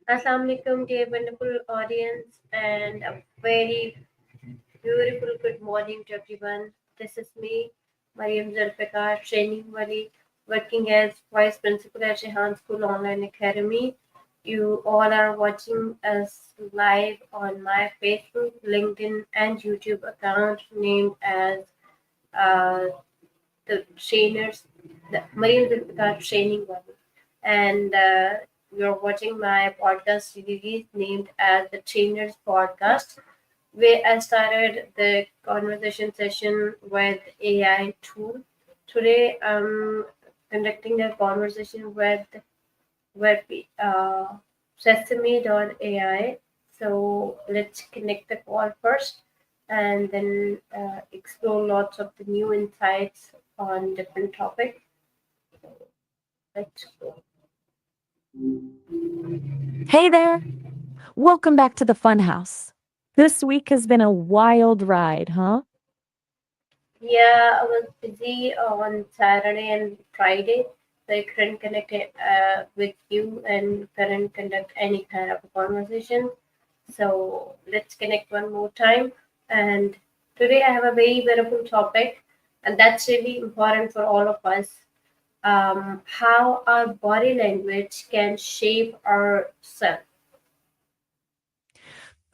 Assalamu alaikum, dear wonderful audience, and a very beautiful good morning to everyone. This is me, Mariam Zulfikar, training Wali, working as Vice Principal at Shehan School Online Academy. You all are watching us live on my Facebook, LinkedIn, and YouTube account named as uh, the trainers, the Mariam Zulfikar Training Wali. And you're watching my podcast series named as the Trainers Podcast, where I started the conversation session with AI tool. Today I'm conducting a conversation with Sesame.ai. So let's connect the call first and then explore lots of the new insights on different topics. Let's go. Hey there! Welcome back to the Funhouse. This week has been a wild ride, huh? Yeah, I was busy on Saturday and Friday, so I couldn't connect with you and couldn't conduct any kind of a conversation. So let's connect one more time. And today I have a very beautiful topic, and that's really important for all of us. How our body language can shape our self.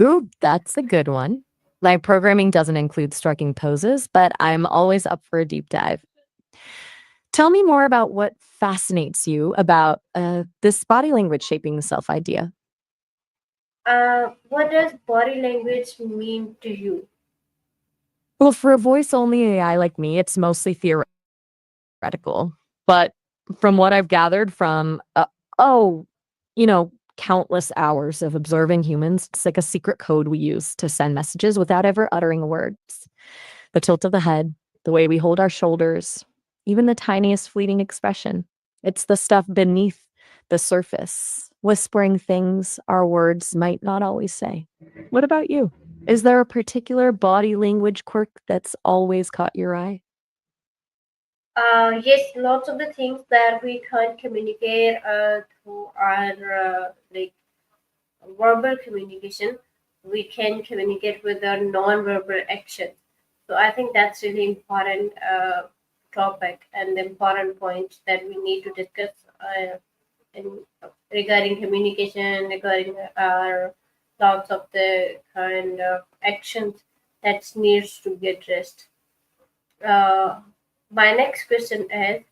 Ooh, that's a good one. My programming doesn't include striking poses, but I'm always up for a deep dive. Tell me more about what fascinates you about this body language shaping the self idea. What does body language mean to you? Well, for a voice only AI like me, it's mostly theoretical. But from what I've gathered from, oh, you know, countless hours of observing humans, it's like a secret code we use to send messages without ever uttering words. The tilt of the head, the way we hold our shoulders, even the tiniest fleeting expression. It's the stuff beneath the surface, whispering things our words might not always say. What about you? Is there a particular body language quirk that's always caught your eye? Yes, lots of the things that we can't communicate through our like verbal communication, we can communicate with our non-verbal action. So I think that's really important topic and important point that we need to discuss in, regarding communication, regarding our lots of the kind of actions that needs to get addressed. Uh, my next question is,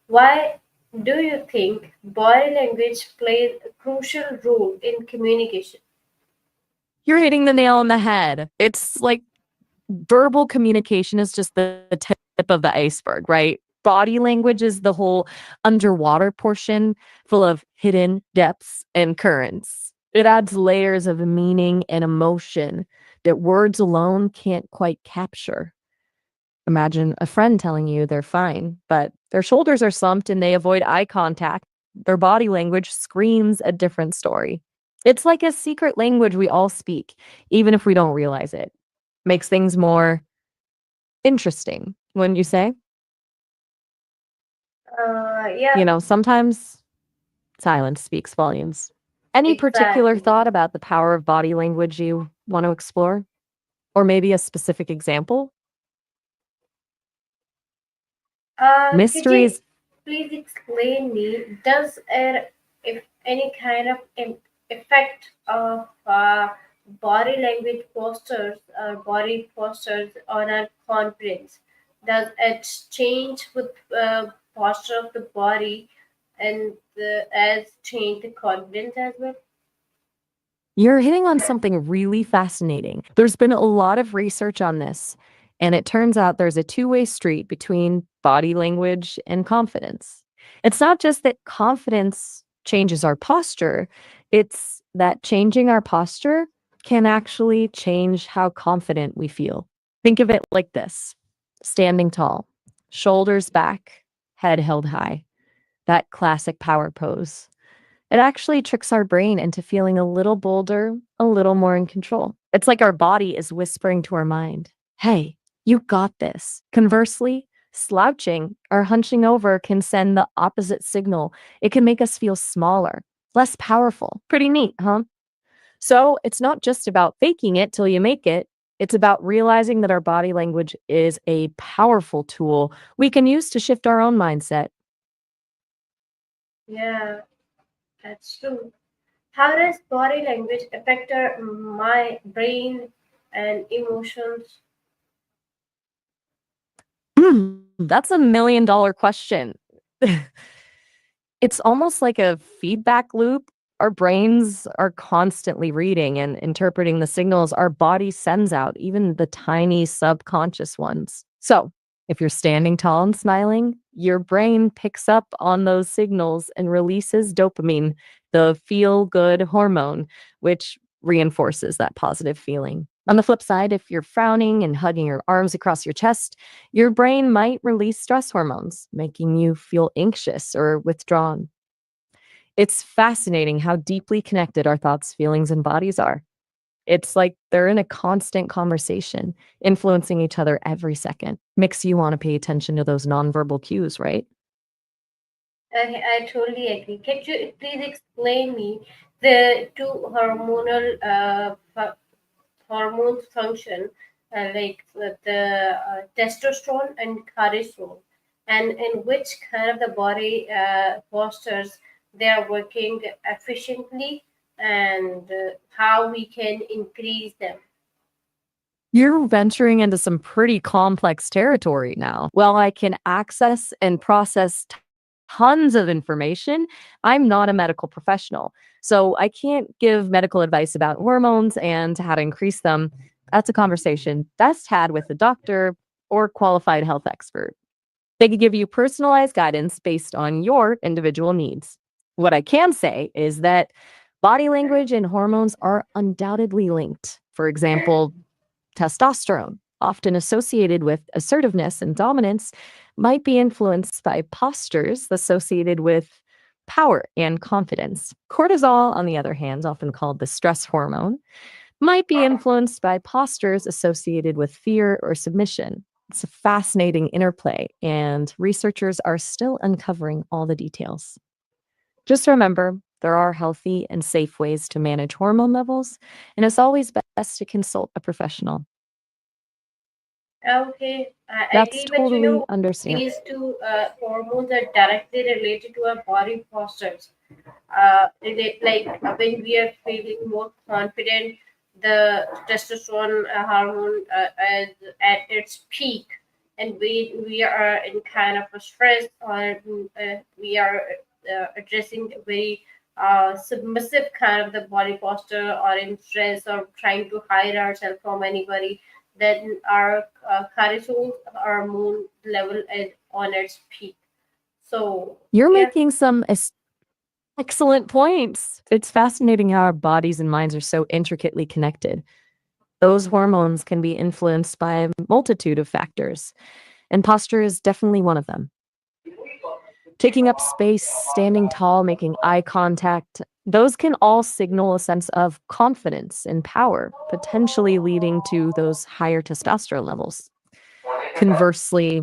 why do you think body language plays a crucial role in communication? You're hitting the nail on the head. It's like verbal communication is just the tip of the iceberg, right? Body language is the whole underwater portion full of hidden depths and currents. It adds layers of meaning and emotion that words alone can't quite capture. Imagine a friend telling you they're fine, but their shoulders are slumped and they avoid eye contact. Their body language screams a different story. It's like a secret language we all speak, even if we don't realize it. Makes things more interesting, wouldn't you say? Yeah, Sometimes silence speaks volumes. Any particular exactly. thought about the power of body language you want to explore? Or maybe a specific example? Could you Mysteries. please explain me, does it, if any kind of effect of body language body postures on our confidence, does it change with posture of the body and as change the confidence as well? You're hitting on something really fascinating. There's been a lot of research on this, and it turns out there's a two-way street between body language and confidence. It's not just that confidence changes our posture, it's that changing our posture can actually change how confident we feel. Think of it like this: standing tall, shoulders back, head held high, that classic power pose. It actually tricks our brain into feeling a little bolder, a little more in control. It's like our body is whispering to our mind, hey, you got this. Conversely, slouching or hunching over can send the opposite signal. It can make us feel smaller, less powerful. Pretty neat, huh? So it's not just about faking it till you make it. It's about realizing that our body language is a powerful tool we can use to shift our own mindset. Yeah, that's true. How does body language affect my brain and emotions? That's $1 million question. It's almost like a feedback loop. Our brains are constantly reading and interpreting the signals our body sends out, even the tiny subconscious ones. So, if you're standing tall and smiling, your brain picks up on those signals and releases dopamine, the feel good hormone, which reinforces that positive feeling. On the flip side, if you're frowning and hugging your arms across your chest, your brain might release stress hormones, making you feel anxious or withdrawn. It's fascinating how deeply connected our thoughts, feelings, and bodies are. It's like they're in a constant conversation, influencing each other every second. Makes you want to pay attention to those nonverbal cues, right? I totally agree. Can you please explain me the two hormones function, like the testosterone and cortisol, and in which kind of the body postures they are working efficiently, and how we can increase them. You're venturing into some pretty complex territory now. While I can access and process tons of information, I'm not a medical professional. So I can't give medical advice about hormones and how to increase them. That's a conversation best had with a doctor or qualified health expert. They could give you personalized guidance based on your individual needs. What I can say is that body language and hormones are undoubtedly linked. For example, testosterone, often associated with assertiveness and dominance, might be influenced by postures associated with power and confidence. Cortisol, on the other hand, often called the stress hormone, might be influenced by postures associated with fear or submission. It's a fascinating interplay, and researchers are still uncovering all the details. Just remember, there are healthy and safe ways to manage hormone levels, and it's always best to consult a professional. Okay, I That's agree, but totally understand. these two hormones are directly related to our body postures. When we are feeling more confident, the testosterone hormone is at its peak, and we are in kind of a stress, or we are addressing a very submissive kind of the body posture, or in stress, or trying to hide ourselves from anybody, then our cortisol hormone level is on its peak. So You're yeah. making some excellent points. It's fascinating how our bodies and minds are so intricately connected. Those hormones can be influenced by a multitude of factors, and posture is definitely one of them. Taking up space, standing tall, making eye contact, those can all signal a sense of confidence and power, potentially leading to those higher testosterone levels. Conversely,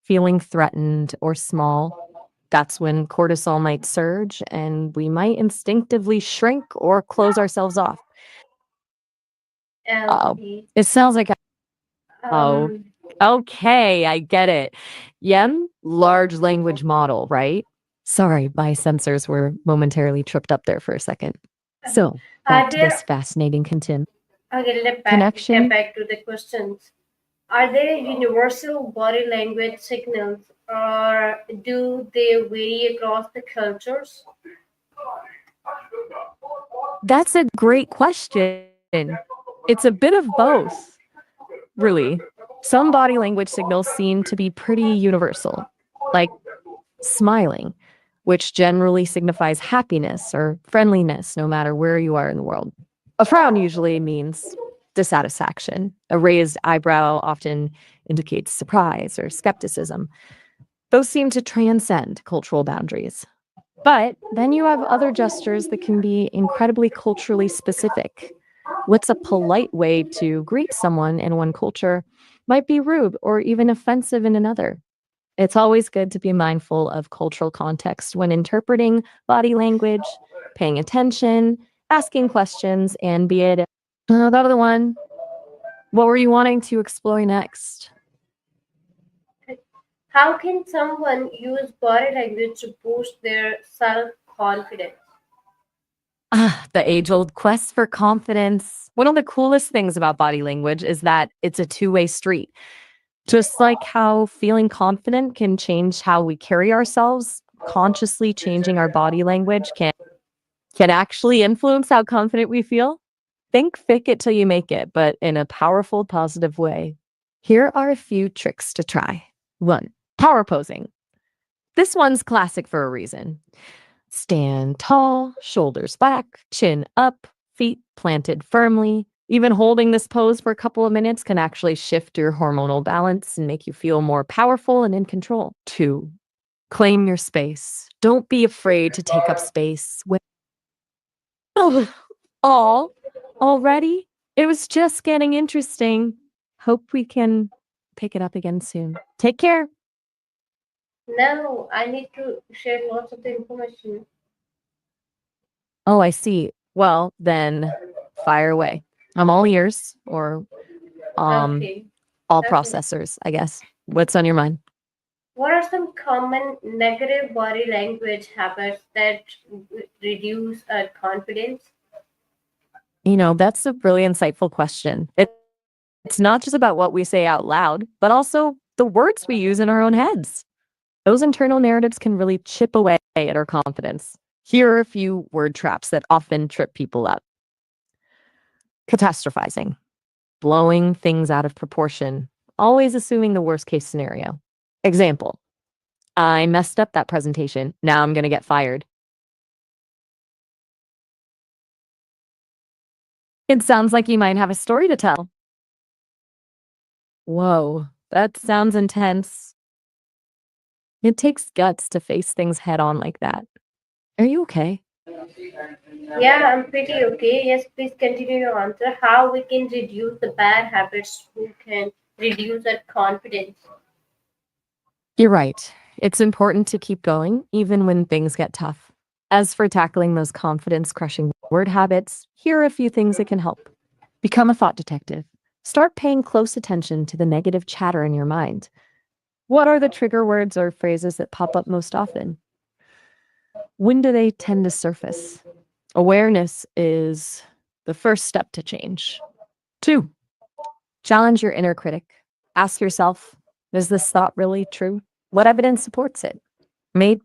feeling threatened or small, that's when cortisol might surge and we might instinctively shrink or close ourselves off. Oh, Okay. it sounds like, oh, Um, okay, I get it. Yen, large language model, right? Sorry, my sensors were momentarily tripped up there for a second. So, back are to this there, fascinating okay, get connection. back to the questions. Are there universal body language signals, or do they vary across the cultures? That's a great question. It's a bit of both, really. Some body language signals seem to be pretty universal, like smiling, which generally signifies happiness or friendliness no matter where you are in the world. A frown usually means dissatisfaction. A raised eyebrow often indicates surprise or skepticism. Those seem to transcend cultural boundaries. But then you have other gestures that can be incredibly culturally specific. What's a polite way to greet someone in one culture might be rude or even offensive in another. It's always good to be mindful of cultural context when interpreting body language. paying attention, asking questions, and be it the other one. What were you wanting to explore next? How can someone use body language to boost their self confidence? The age old quest for confidence. One of the coolest things about body language is that it's a two-way street. Just like how feeling confident can change how we carry ourselves, consciously changing our body language can actually influence how confident we feel. Think fake it till you make it, but in a powerful, positive way. Here are a few tricks to try. 1. Power posing. This one's classic for a reason. Stand tall, shoulders back, chin up, feet planted firmly. Even holding this pose for a couple of minutes can actually shift your hormonal balance and make you feel more powerful and in control. 2. Claim your space. Don't be afraid to take up space. Oh, all already? It was just getting interesting. Hope we can pick it up again soon. Take care. Now I need to share lots of the information. Oh, I see. Well, then fire away. I'm all ears or um Okay. all Okay. processors, I guess. What's on your mind? What are some common negative body language habits that reduce our confidence? That's a really insightful question. It's not just about what we say out loud, but also the words we use in our own heads. Those internal narratives can really chip away at our confidence. Here are a few word traps that often trip people up. Catastrophizing, blowing things out of proportion, always assuming the worst case scenario. Example, I messed up that presentation. Now I'm going to get fired. It sounds like you might have a story to tell. Whoa, that sounds intense. It takes guts to face things head on like that. Are you okay? Yeah, I'm pretty okay. Yes, please continue your answer. How we can reduce the bad habits who can reduce our confidence. You're right. It's important to keep going, even when things get tough. As for tackling those confidence crushing word habits, here are a few things that can help. Become a thought detective. Start paying close attention to the negative chatter in your mind. What are the trigger words or phrases that pop up most often? When do they tend to surface? Awareness is the first step to change. 2. Challenge your inner critic. Ask yourself, is this thought really true? What evidence supports it? Maybe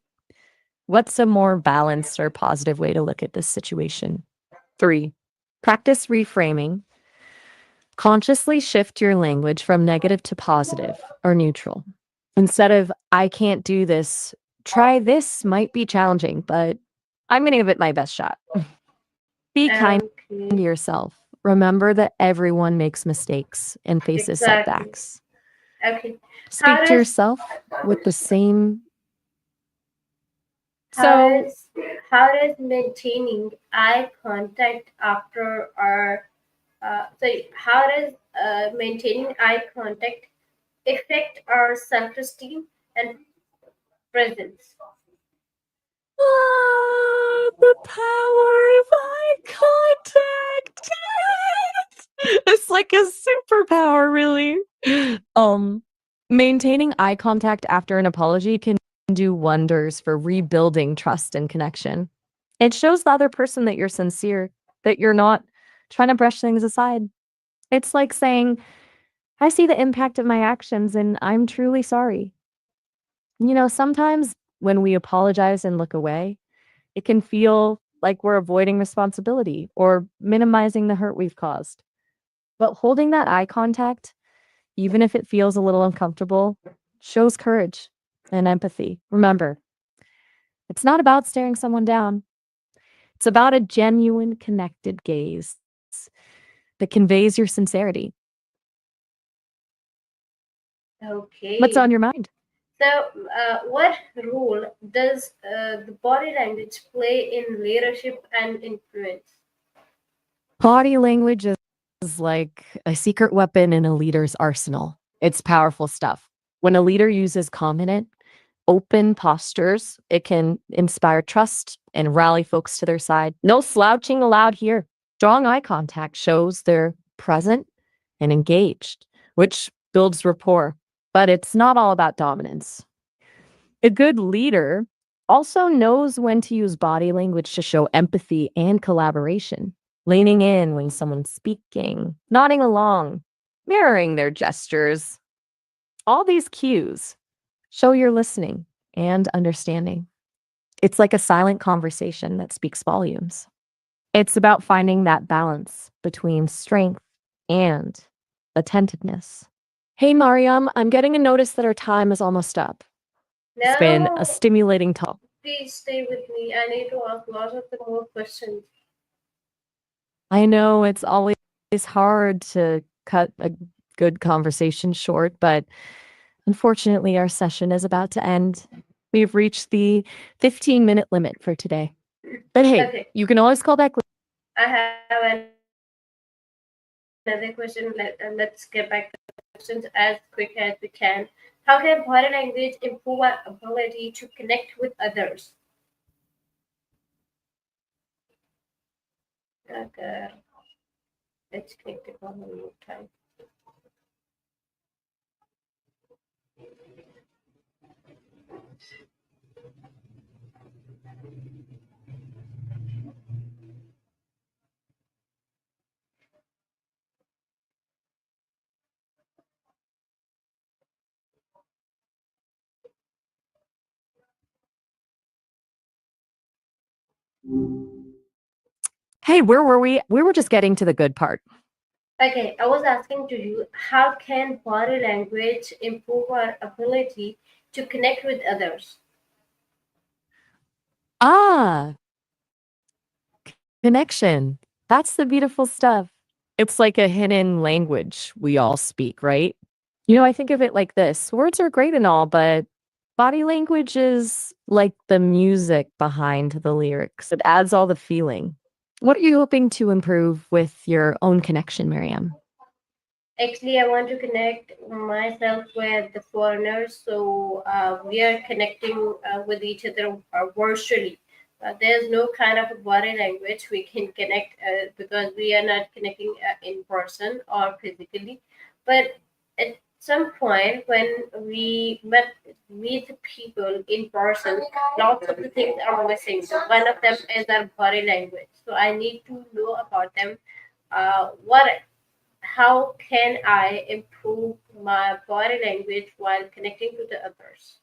what's a more balanced or positive way to look at this situation? 3. Practice reframing. Consciously shift your language from negative to positive or neutral. Instead of, I can't do this, try this might be challenging, but I'm going to give it my best shot. Be kind to Okay, yourself. Remember that everyone makes mistakes and faces exactly. setbacks. Okay. How Speak to does yourself with the same. how So, does how does maintaining eye contact after our sorry, how does maintaining eye contact affect our self-esteem and presence? the power of eye contact. It's like a superpower, really. Um, Maintaining eye contact after an apology can do wonders for rebuilding trust and connection. It shows the other person that you're sincere, that you're not trying to brush things aside. It's like saying, I see the impact of my actions and I'm truly sorry. Sometimes when we apologize and look away, it can feel like we're avoiding responsibility or minimizing the hurt we've caused. But holding that eye contact, even if it feels a little uncomfortable, shows courage and empathy. Remember, it's not about staring someone down, it's about a genuine, connected gaze that conveys your sincerity. What's on Okay. your mind? So, what role does the body language play in leadership and influence? Body language is like a secret weapon in a leader's arsenal. It's powerful stuff. When a leader uses confident, open postures. It can inspire trust and rally folks to their side. No slouching allowed here. Strong eye contact shows they're present and engaged, which builds rapport. But it's not all about dominance. A good leader also knows when to use body language to show empathy and collaboration, leaning in when someone's speaking, nodding along, mirroring their gestures. All these cues show you're listening and understanding. It's like a silent conversation that speaks volumes. It's about finding that balance between strength and attentiveness. Hey, Mariam, I'm getting a notice that our time is almost up. It's been a No, stimulating talk. please stay with me. I need to ask lots of the more questions. I know it's always hard to cut a good conversation short, but unfortunately, our session is about to end. We've reached the 15-minute limit for today. But hey, Okay, you can always call back. I have another question. Let's get back to the questions as quick as we can. How can body language improve our ability to connect with others? Okay, let's click the call one more time. Hey, where were we? We were just getting to the good part. Okay, I was asking to you, how can body language improve our ability to connect with others? Ah, connection. That's the beautiful stuff. It's like a hidden language we all speak, right? I think of it like this. Words are great and all, but body language is like the music behind the lyrics. It adds all the feeling. What are you hoping to improve with your own connection, Miriam? Actually, I want to connect myself with the foreigners, so we are connecting with each other virtually. There's no kind of a body language we can connect because we are not connecting in person or physically. But at some point, when we meet the people in person, lots of the things are missing. So one of them is our body language. So I need to know about them. What how can I improve my body language while connecting to the others?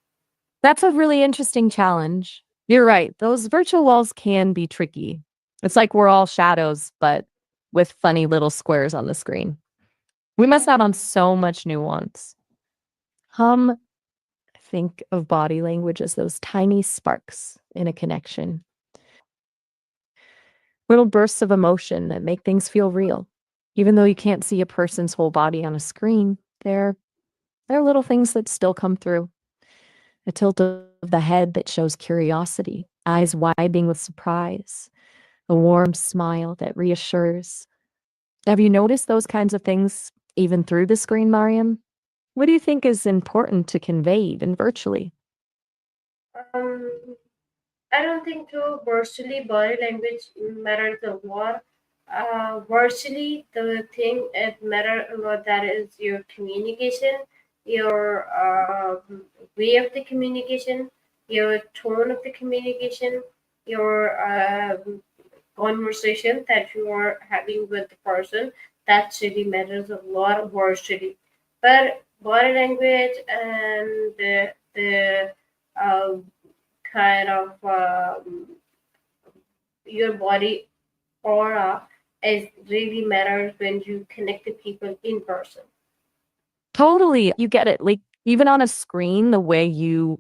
That's a really interesting challenge. You're right. Those virtual walls can be tricky. It's like we're all shadows, but with funny little squares on the screen. We miss out on so much nuance. Hum, think of body language as those tiny sparks in a connection, little bursts of emotion that make things feel real. Even though you can't see a person's whole body on a screen, there are little things that still come through. A tilt of the head that shows curiosity, eyes widening with surprise, a warm smile that reassures. Have you noticed those kinds of things even through the screen, Mariam? What do you think is important to convey even virtually? Um, I don't think so. Virtually, body language matters a lot. Virtually, the thing that matter a lot that is your communication, your way of the communication, your tone of the communication, your conversation that you are having with the person. That really matters a lot virtually. But body language and the uh, kind of your body aura is really matters when you connect to people in person. Totally. You get it. Like, even on a screen, the way you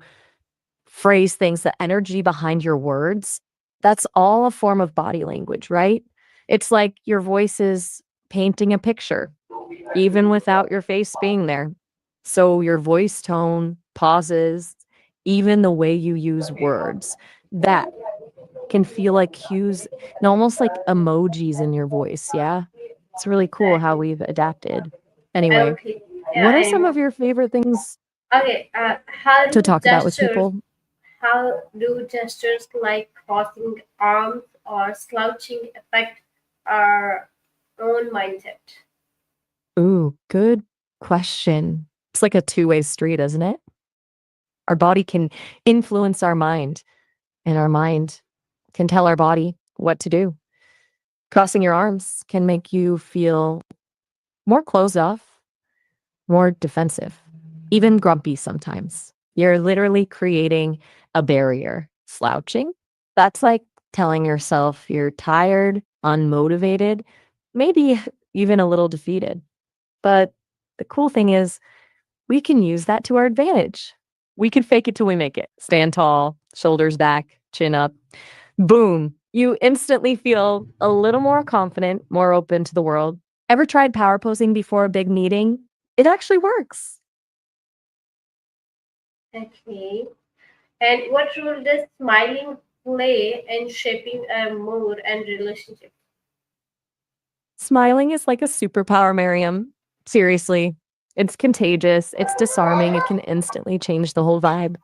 phrase things, the energy behind your words, that's all a form of body language, right? It's like your voice is painting a picture, even without your face being there. So your voice tone, pauses, even the way you use words, that can feel like cues and almost like emojis in your voice. Yeah. It's really cool how Exactly. we've adapted. Anyway, Okay. what Yeah. are some Anyway, of your favorite things? Okay, to talk about with people. how do gestures like crossing arms or slouching affect our own mindset? Ooh, good question. It's like a two-way street, isn't it? Our body can influence our mind, and our mind can tell our body what to do. Crossing your arms can make you feel more closed off, more defensive, even grumpy sometimes. You're literally creating a barrier. Slouching, that's like telling yourself you're tired, unmotivated, maybe even a little defeated. But the cool thing is, we can use that to our advantage. We can fake it till we make it. Stand tall, shoulders back, chin up. Boom. You instantly feel a little more confident, more open to the world. Ever tried power posing before a big meeting? It actually works. Okay. And what role does smiling play in shaping a mood and relationship? Smiling is like a superpower, Miriam. Seriously. It's contagious, it's disarming, it can instantly change the whole vibe.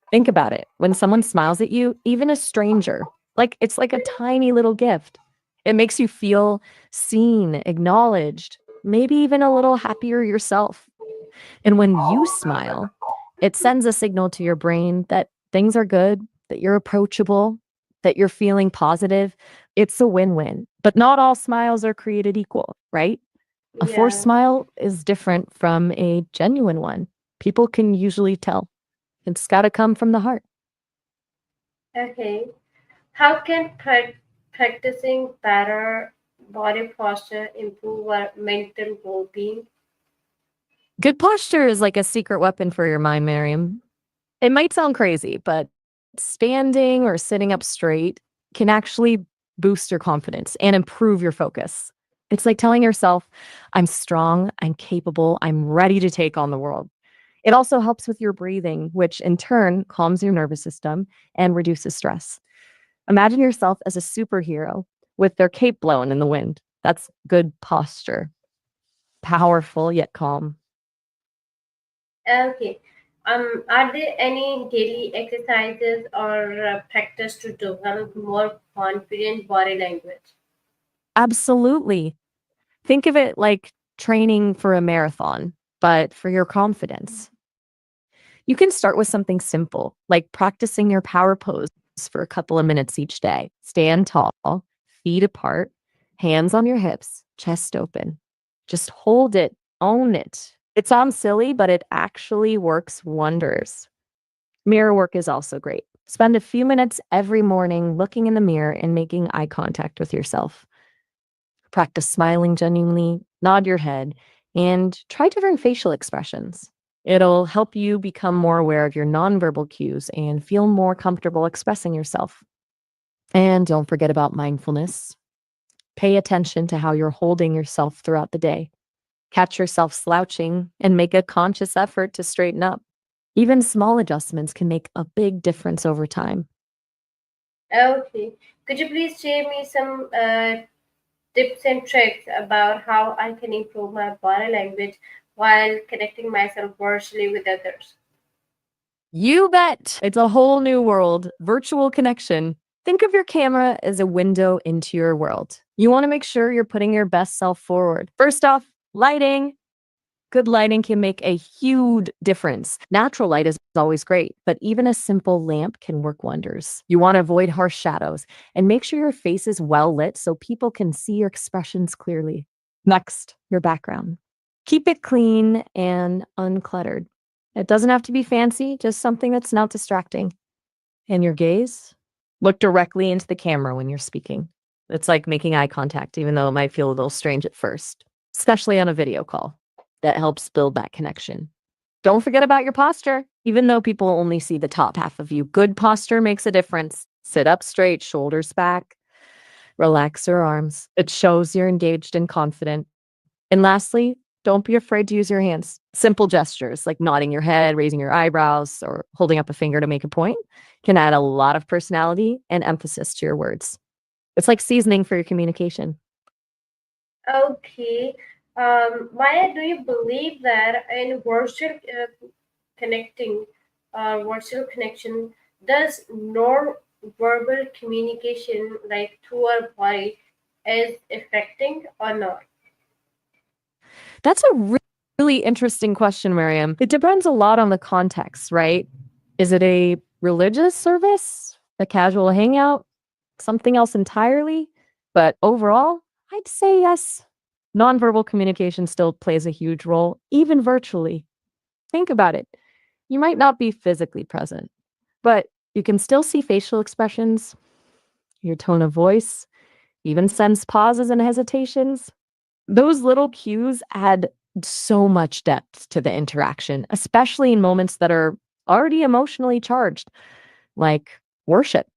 Think about it. When someone smiles at you, even a stranger, like it's like a tiny little gift. It makes you feel seen, acknowledged, maybe even a little happier yourself. And when you smile, it sends a signal to your brain that things are good, that you're approachable, that you're feeling positive. It's a win win. But not all smiles are created equal, right? A forced Yeah. smile is different from a genuine one. People can usually tell. It's got to come from the heart. Okay. How can practicing better body posture improve our mental well-being? Good posture is like a secret weapon for your mind, Miriam. It might sound crazy, but standing or sitting up straight can actually boost your confidence and improve your focus. It's like telling yourself, I'm strong, I'm capable, I'm ready to take on the world. It also helps with your breathing, which in turn calms your nervous system and reduces stress. Imagine yourself as a superhero with their cape blowing in the wind. That's good posture, powerful yet calm. Okay. Are there any daily exercises or practice to develop more confident body language? Absolutely. Think of it like training for a marathon, but for your confidence. You can start with something simple, like practicing your power pose for a couple of minutes each day. Stand tall, feet apart, hands on your hips, chest open. Just hold it, own it. It sounds silly, but it actually works wonders. Mirror work is also great. Spend a few minutes every morning looking in the mirror and making eye contact with yourself. Practice smiling genuinely, nod your head, and try different facial expressions. It'll help you become more aware of your nonverbal cues and feel more comfortable expressing yourself. And don't forget about mindfulness. Pay attention to how you're holding yourself throughout the day. Catch yourself slouching and make a conscious effort to straighten up. Even small adjustments can make a big difference over time. Okay. Could you please share me some tips and tricks about how I can improve my body language while connecting myself virtually with others? You bet. It's a whole new world, virtual connection. Think of your camera as a window into your world. You want to make sure you're putting your best self forward. First off, lighting. Good lighting can make a huge difference. Natural light is always great, but even a simple lamp can work wonders. You want to avoid harsh shadows and make sure your face is well lit so people can see your expressions clearly. Next, your background. Keep it clean and uncluttered. It doesn't have to be fancy, just something that's not distracting. And your gaze? Look directly into the camera when you're speaking. It's like making eye contact, even though it might feel a little strange at first, especially on a video call. That helps build that connection. Don't forget about your posture. Even though people only see the top half of you, good posture makes a difference. Sit up straight, shoulders back, relax your arms. It shows you're engaged and confident. And lastly, don't be afraid to use your hands. Simple gestures like nodding your head, raising your eyebrows, or holding up a finger to make a point can add a lot of personality and emphasis to your words. It's like seasoning for your communication. Okay. Maya, do you believe that in virtual connecting, virtual connection, does non-verbal communication like through our body is affecting or not? That's a really interesting question, Miriam. It depends a lot on the context, right? Is it a religious service, a casual hangout, something else entirely? But overall, I'd say yes. Nonverbal communication still plays a huge role, even virtually. Think about it. You might not be physically present, but you can still see facial expressions, your tone of voice, even sense pauses and hesitations. Those little cues add so much depth to the interaction, especially in moments that are already emotionally charged, like worship,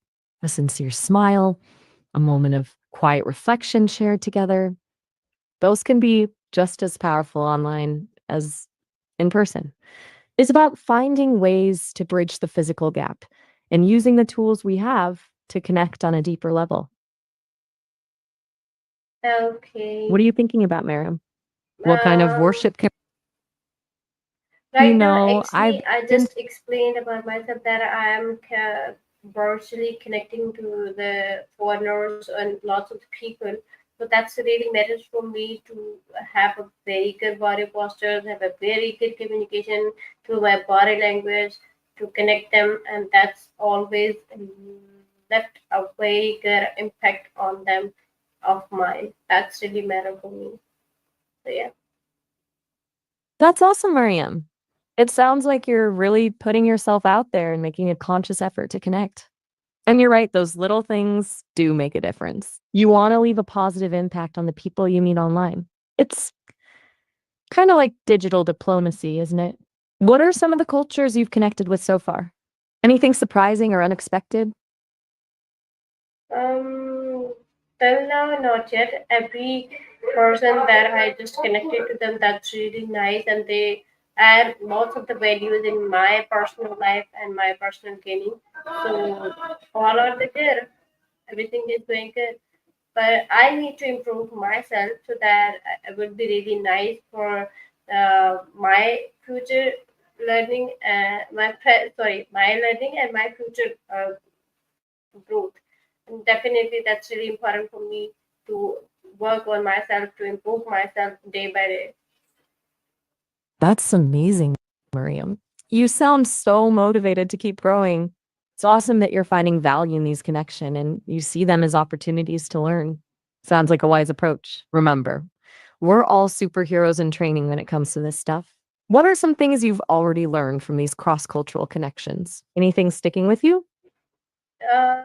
a sincere smile, a moment of quiet reflection shared together. Those can be just as powerful online as in person. It's about finding ways to bridge the physical gap and using the tools we have to connect on a deeper level. What Okay. are you thinking about, Miriam? What kind of Um, worship can you right now, know? I've actually, I been just explained about myself that I am virtually connecting to the foreigners and lots of people. So that's really matters for me to have a very good body posture, have a very good communication through my body language to connect them, and that's always left a very good impact on them of mine. That's really matter for me. So yeah. That's awesome, Miriam. It sounds like you're really putting yourself out there and making a conscious effort to connect. And you're right, those little things do make a difference. You want to leave a positive impact on the people you meet online. It's kind of like digital diplomacy, isn't it? What are some of the cultures you've connected with so far? Anything surprising or unexpected? Um, till now, not yet. Every person that I just connected to them, that's really nice, and they add lots of the values in my personal life and my personal gaining. So all are the good. Everything is going good, but I need to improve myself so that it would be really nice for my future learning, my learning and my future growth. And definitely, that's really important for me to work on myself, to improve myself day by day. That's amazing, Miriam. You sound so motivated to keep growing. It's awesome that you're finding value in these connections and you see them as opportunities to learn. Sounds like a wise approach. Remember, we're all superheroes in training when it comes to this stuff. What are some things you've already learned from these cross-cultural connections? Anything sticking with you? Uh,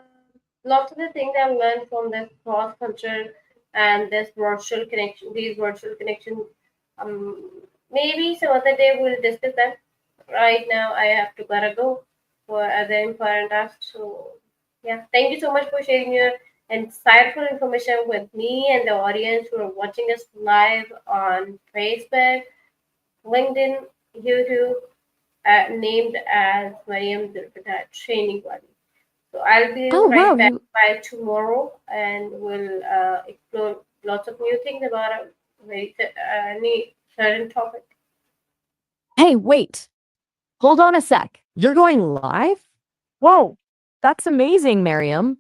Lots of the things I've learned from this cross culture and this virtual connection, these virtual connections. Um, Maybe some other day we'll discuss that. Right now, I have to gotta go for other important tasks. So, yeah, thank you so much for sharing your insightful information with me and the audience who are watching us live on Facebook, LinkedIn, YouTube, named as Mariam Durpata Training Body. So I'll be Oh, right wow, back you by tomorrow, and we'll explore lots of new things about a any certain topic. Hey, wait. Hold on a sec. You're going live? Whoa, that's amazing, Miriam.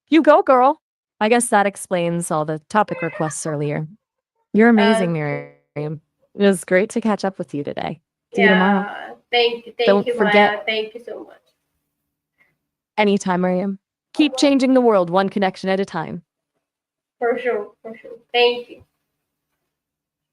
You go, girl. I guess that explains all the topic requests earlier. You're amazing, Okay. Miriam. It was great to catch up with you today. See you tomorrow. Yeah. Don't Thank you, forget, Maya. Thank you so much. anytime, Miriam. Keep changing the world one connection at a time. For sure. For sure. Thank you.